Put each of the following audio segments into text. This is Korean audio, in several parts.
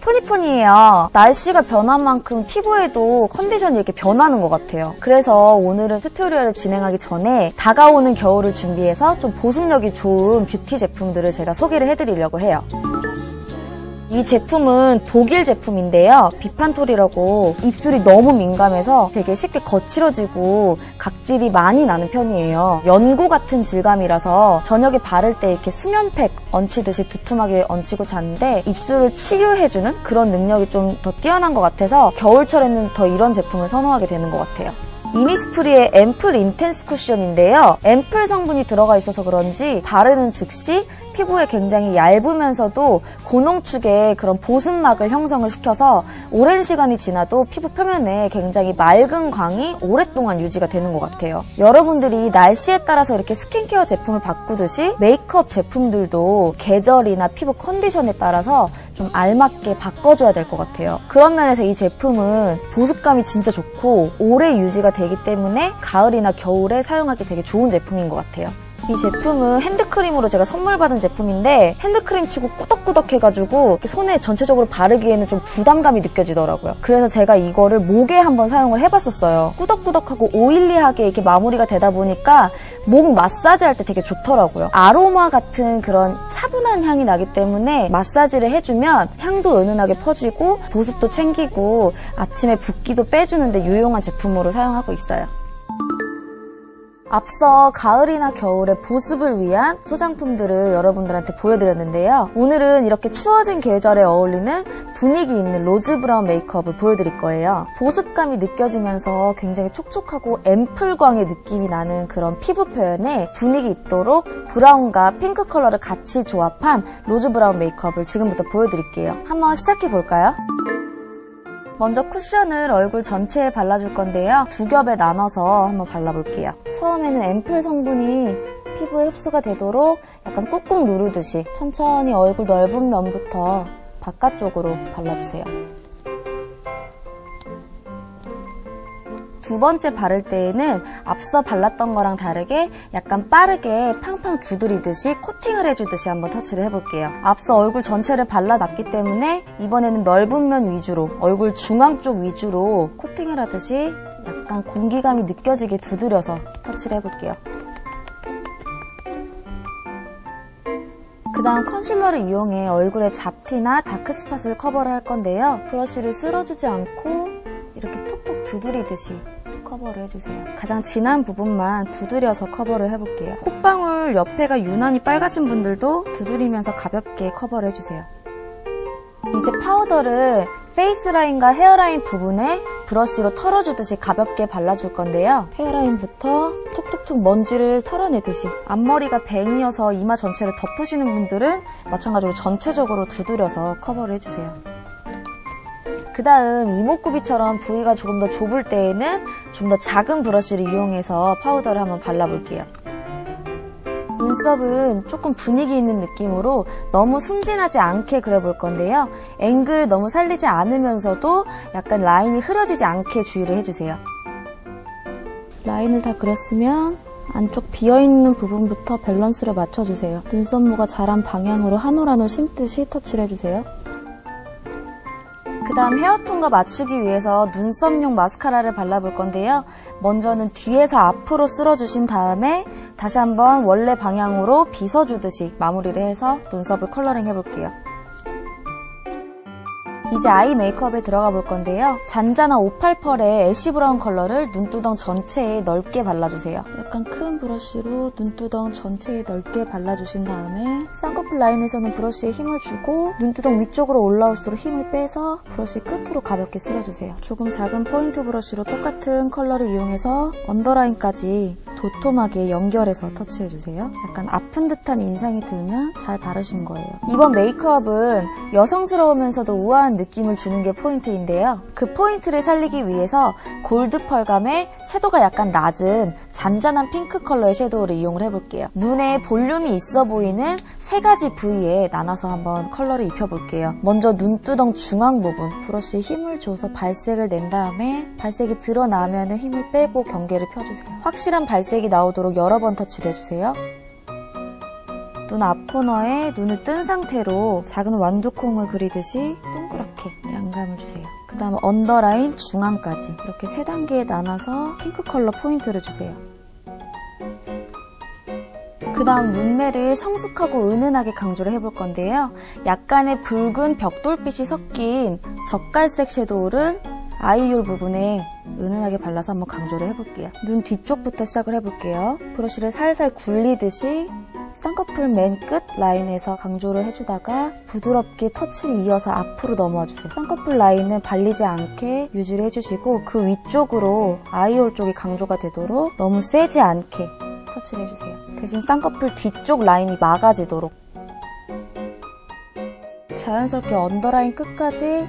포니포니예요. 날씨가 변한 만큼 피부에도 컨디션이 이렇게 변하는 것 같아요. 그래서 오늘은 튜토리얼을 진행하기 전에 다가오는 겨울을 준비해서 좀 보습력이 좋은 뷰티 제품들을 제가 소개를 해드리려고 해요. 이 제품은 독일 제품인데요. 비판톨이라고 입술이 너무 민감해서 되게 쉽게 거칠어지고 각질이 많이 나는 편이에요. 연고 같은 질감이라서 저녁에 바를 때 이렇게 수면팩 얹히듯이 두툼하게 얹히고 자는데 입술을 치유해주는 그런 능력이 좀 더 뛰어난 것 같아서 겨울철에는 더 이런 제품을 선호하게 되는 것 같아요. 이니스프리의 앰플 인텐스 쿠션인데요. 앰플 성분이 들어가 있어서 그런지 바르는 즉시 피부에 굉장히 얇으면서도 고농축의 그런 보습막을 형성을 시켜서 오랜 시간이 지나도 피부 표면에 굉장히 맑은 광이 오랫동안 유지가 되는 것 같아요. 여러분들이 날씨에 따라서 이렇게 스킨케어 제품을 바꾸듯이 메이크업 제품들도 계절이나 피부 컨디션에 따라서 좀 알맞게 바꿔줘야 될 것 같아요. 그런 면에서 이 제품은 보습감이 진짜 좋고 오래 유지가 되기 때문에 가을이나 겨울에 사용하기 되게 좋은 제품인 것 같아요. 이 제품은 핸드크림으로 제가 선물 받은 제품인데 핸드크림 치고 꾸덕꾸덕해가지고 손에 전체적으로 바르기에는 좀 부담감이 느껴지더라고요. 그래서 제가 이거를 목에 한번 사용을 해봤었어요. 꾸덕꾸덕하고 오일리하게 이렇게 마무리가 되다 보니까 목 마사지 할 때 되게 좋더라고요. 아로마 같은 그런 차분한 향이 나기 때문에 마사지를 해주면 향도 은은하게 퍼지고 보습도 챙기고 아침에 붓기도 빼주는데 유용한 제품으로 사용하고 있어요. 앞서 가을이나 겨울의 보습을 위한 소장품들을 여러분들한테 보여드렸는데요. 오늘은 이렇게 추워진 계절에 어울리는 분위기 있는 로즈 브라운 메이크업을 보여드릴 거예요. 보습감이 느껴지면서 굉장히 촉촉하고 앰플광의 느낌이 나는 그런 피부 표현에 분위기 있도록 브라운과 핑크 컬러를 같이 조합한 로즈 브라운 메이크업을 지금부터 보여드릴게요. 한번 시작해볼까요? 먼저 쿠션을 얼굴 전체에 발라줄 건데요. 두 겹에 나눠서 한번 발라볼게요. 처음에는 앰플 성분이 피부에 흡수가 되도록 약간 꾹꾹 누르듯이 천천히 얼굴 넓은 면부터 바깥쪽으로 발라주세요. 두 번째 바를 때에는 앞서 발랐던 거랑 다르게 약간 빠르게 팡팡 두드리듯이 코팅을 해주듯이 한번 터치를 해볼게요. 앞서 얼굴 전체를 발라놨기 때문에 이번에는 넓은 면 위주로 얼굴 중앙 쪽 위주로 코팅을 하듯이 약간 공기감이 느껴지게 두드려서 터치를 해볼게요. 그 다음 컨실러를 이용해 얼굴의 잡티나 다크스팟을 커버를 할 건데요. 브러쉬를 쓸어주지 않고 이렇게 톡톡 두드리듯이 커버를 해주세요. 가장 진한 부분만 두드려서 커버를 해볼게요. 콧방울 옆에가 유난히 빨가신 분들도 두드리면서 가볍게 커버를 해주세요. 이제 파우더를 페이스라인과 헤어라인 부분에 브러쉬로 털어주듯이 가볍게 발라줄 건데요. 헤어라인부터 톡톡톡 먼지를 털어내듯이 앞머리가 뱅이어서 이마 전체를 덮으시는 분들은 마찬가지로 전체적으로 두드려서 커버를 해주세요. 그 다음 이목구비처럼 부위가 조금 더 좁을 때에는 좀 더 작은 브러쉬를 이용해서 파우더를 한번 발라볼게요. 눈썹은 조금 분위기 있는 느낌으로 너무 순진하지 않게 그려볼 건데요. 앵글을 너무 살리지 않으면서도 약간 라인이 흐려지지 않게 주의를 해주세요. 라인을 다 그렸으면 안쪽 비어있는 부분부터 밸런스를 맞춰주세요. 눈썹모가 자란 방향으로 한 올 한 올 심듯이 터치를 해주세요. 그 다음 헤어톤과 맞추기 위해서 눈썹용 마스카라를 발라볼 건데요. 먼저는 뒤에서 앞으로 쓸어주신 다음에 다시 한번 원래 방향으로 빗어주듯이 마무리를 해서 눈썹을 컬러링 해볼게요. 이제 아이 메이크업에 들어가 볼 건데요. 잔잔한 588의 애쉬 브라운 컬러를 눈두덩 전체에 넓게 발라주세요. 약간 큰 브러쉬로 눈두덩 전체에 넓게 발라주신 다음에 쌍꺼풀 라인에서는 브러쉬에 힘을 주고 눈두덩 위쪽으로 올라올수록 힘을 빼서 브러쉬 끝으로 가볍게 쓸어주세요. 조금 작은 포인트 브러쉬로 똑같은 컬러를 이용해서 언더라인까지 도톰하게 연결해서 터치해주세요. 약간 아픈 듯한 인상이 들면 잘 바르신 거예요. 이번 메이크업은 여성스러우면서도 우아한 느낌을 주는 게 포인트인데요. 그 포인트를 살리기 위해서 골드 펄감의 섀도우가 약간 낮은 잔잔한 핑크 컬러의 섀도우를 이용을 해볼게요. 눈에 볼륨이 있어 보이는 세 가지 부위에 나눠서 한번 컬러를 입혀볼게요. 먼저 눈두덩 중앙 부분 브러쉬에 힘을 줘서 발색을 낸 다음에 발색이 드러나면 힘을 빼고 경계를 펴주세요. 확실한 발색이 나오도록 여러 번 터치를 해주세요. 눈 앞 코너에 눈을 뜬 상태로 작은 완두콩을 그리듯이 동그랗게 자연감을 주세요. 그 다음 언더라인 중앙까지 이렇게 3단계에 나눠서 핑크 컬러 포인트를 주세요. 그 다음 눈매를 성숙하고 은은하게 강조를 해볼 건데요. 약간의 붉은 벽돌빛이 섞인 젓갈색 섀도우를 아이홀 부분에 은은하게 발라서 한번 강조를 해볼게요. 눈 뒤쪽부터 시작을 해볼게요. 브러쉬를 살살 굴리듯이 쌍꺼풀 맨 끝 라인에서 강조를 해주다가 부드럽게 터치를 이어서 앞으로 넘어와주세요. 쌍꺼풀 라인은 발리지 않게 유지를 해주시고 그 위쪽으로 아이홀 쪽이 강조가 되도록 너무 세지 않게 터치를 해주세요. 대신 쌍꺼풀 뒤쪽 라인이 막아지도록 자연스럽게 언더라인 끝까지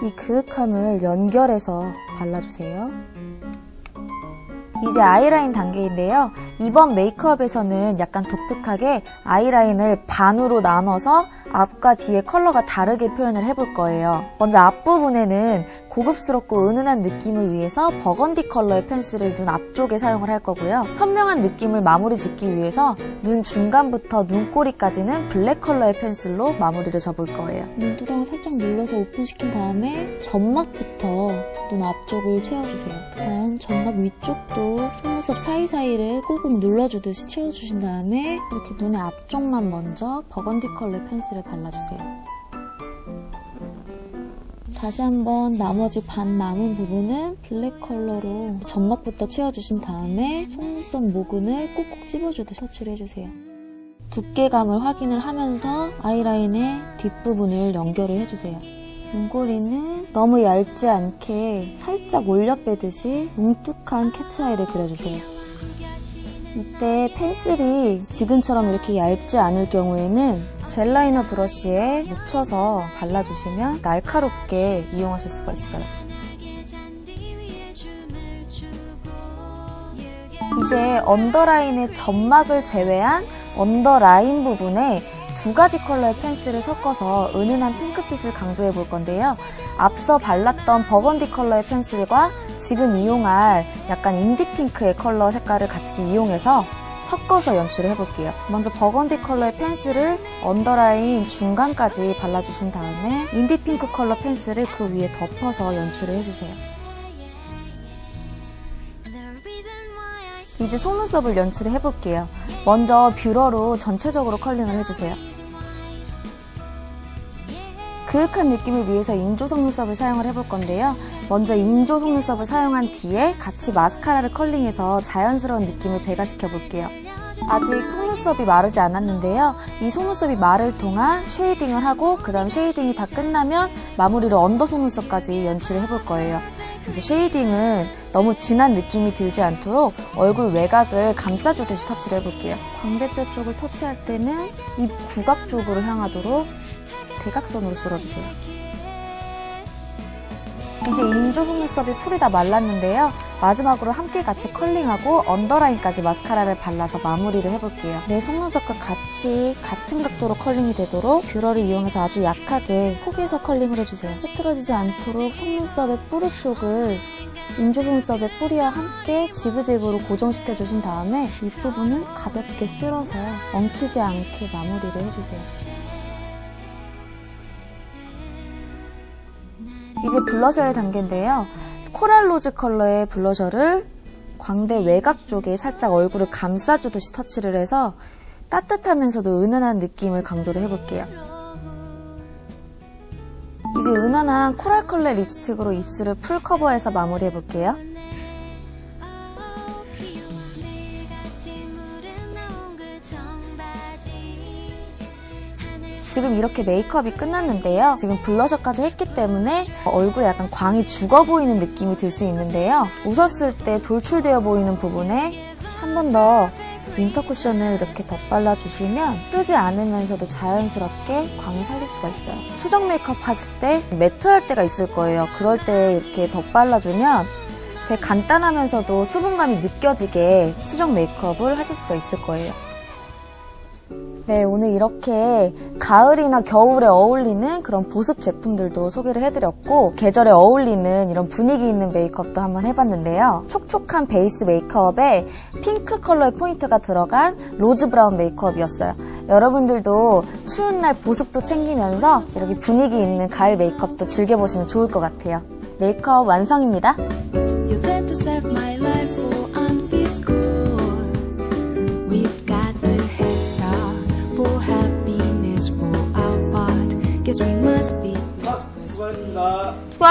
이 그윽함을 연결해서 발라주세요. 이제 아이라인 단계인데요. 이번 메이크업에서는 약간 독특하게 아이라인을 반으로 나눠서 앞과 뒤의 컬러가 다르게 표현을 해볼 거예요. 먼저 앞부분에는 고급스럽고 은은한 느낌을 위해서 버건디 컬러의 펜슬을 눈 앞쪽에 사용을 할 거고요. 선명한 느낌을 마무리 짓기 위해서 눈 중간부터 눈꼬리까지는 블랙 컬러의 펜슬로 마무리를 접을 거예요. 눈두덩을 살짝 눌러서 오픈시킨 다음에 점막부터 눈 앞쪽을 채워주세요. 그 다음 점막 위쪽도 속눈썹 사이사이를 꾹꾹 눌러주듯이 채워주신 다음에 이렇게 눈의 앞쪽만 먼저 버건디 컬러의 펜슬을 발라주세요. 다시 한번 나머지 반 남은 부분은 블랙 컬러로 점막부터 채워주신 다음에 속눈썹 모근을 꼭꼭 찝어주듯이 터치를 해주세요. 두께감을 확인을 하면서 아이라인의 뒷부분을 연결을 해주세요. 눈꼬리는 너무 얇지 않게 살짝 올려 빼듯이 뭉툭한 캐치아이를 그려주세요. 이때 펜슬이 지금처럼 이렇게 얇지 않을 경우에는 젤라이너 브러쉬에 묻혀서 발라주시면 날카롭게 이용하실 수가 있어요. 이제 언더라인의 점막을 제외한 언더라인 부분에 2가지 컬러의 펜슬을 섞어서 은은한 핑크빛을 강조해 볼 건데요. 앞서 발랐던 버건디 컬러의 펜슬과 지금 이용할 약간 인디핑크의 컬러 색깔을 같이 이용해서 섞어서 연출을 해볼게요. 먼저 버건디 컬러의 펜슬을 언더라인 중간까지 발라주신 다음에 인디핑크 컬러 펜슬을 그 위에 덮어서 연출을 해주세요. 이제 속눈썹을 연출을 해볼게요. 먼저 뷰러로 전체적으로 컬링을 해주세요. 그윽한 느낌을 위해서 인조 속눈썹을 사용을 해볼 건데요. 먼저 인조 속눈썹을 사용한 뒤에 같이 마스카라를 컬링해서 자연스러운 느낌을 배가시켜 볼게요. 아직 속눈썹이 마르지 않았는데요. 이 속눈썹이 마를 동안 쉐이딩을 하고 그 다음 쉐이딩이 다 끝나면 마무리로 언더 속눈썹까지 연출을 해볼 거예요. 이제 쉐이딩은 너무 진한 느낌이 들지 않도록 얼굴 외곽을 감싸주듯이 터치를 해볼게요. 광대뼈 쪽을 터치할 때는 입 구각 쪽으로 향하도록 대각선으로 쓸어주세요. 이제 인조 속눈썹이 풀이 다 말랐는데요. 마지막으로 함께 같이 컬링하고 언더라인까지 마스카라를 발라서 마무리를 해볼게요. 내 속눈썹과 같이 같은 각도로 컬링이 되도록 뷰러를 이용해서 아주 약하게 폭에서 컬링을 해주세요. 흐트러지지 않도록 속눈썹의 뿌리 쪽을 인조 속눈썹의 뿌리와 함께 지그재그로 고정시켜주신 다음에 윗부분은 가볍게 쓸어서 엉키지 않게 마무리를 해주세요. 이제 블러셔의 단계인데요. 코랄 로즈 컬러의 블러셔를 광대 외곽 쪽에 살짝 얼굴을 감싸주듯이 터치를 해서 따뜻하면서도 은은한 느낌을 강조를 해볼게요. 이제 은은한 코랄 컬러의 립스틱으로 입술을 풀 커버해서 마무리해볼게요. 지금 이렇게 메이크업이 끝났는데요. 지금 블러셔까지 했기 때문에 얼굴에 약간 광이 죽어 보이는 느낌이 들 수 있는데요. 웃었을 때 돌출되어 보이는 부분에 한 번 더 윈터 쿠션을 이렇게 덧발라주시면 뜨지 않으면서도 자연스럽게 광을 살릴 수가 있어요. 수정 메이크업 하실 때 매트할 때가 있을 거예요. 그럴 때 이렇게 덧발라주면 되게 간단하면서도 수분감이 느껴지게 수정 메이크업을 하실 수가 있을 거예요. 네, 오늘 이렇게 가을이나 겨울에 어울리는 그런 보습 제품들도 소개를 해드렸고 계절에 어울리는 이런 분위기 있는 메이크업도 한번 해봤는데요. 촉촉한 베이스 메이크업에 핑크 컬러의 포인트가 들어간 로즈 브라운 메이크업이었어요. 여러분들도 추운 날 보습도 챙기면서 이렇게 분위기 있는 가을 메이크업도 즐겨보시면 좋을 것 같아요. 메이크업 완성입니다. You're there to save my life for unfit school. We've got a head start for happiness for our part. Guess we must be. 수고하셨습니다. 수고하셨습니다.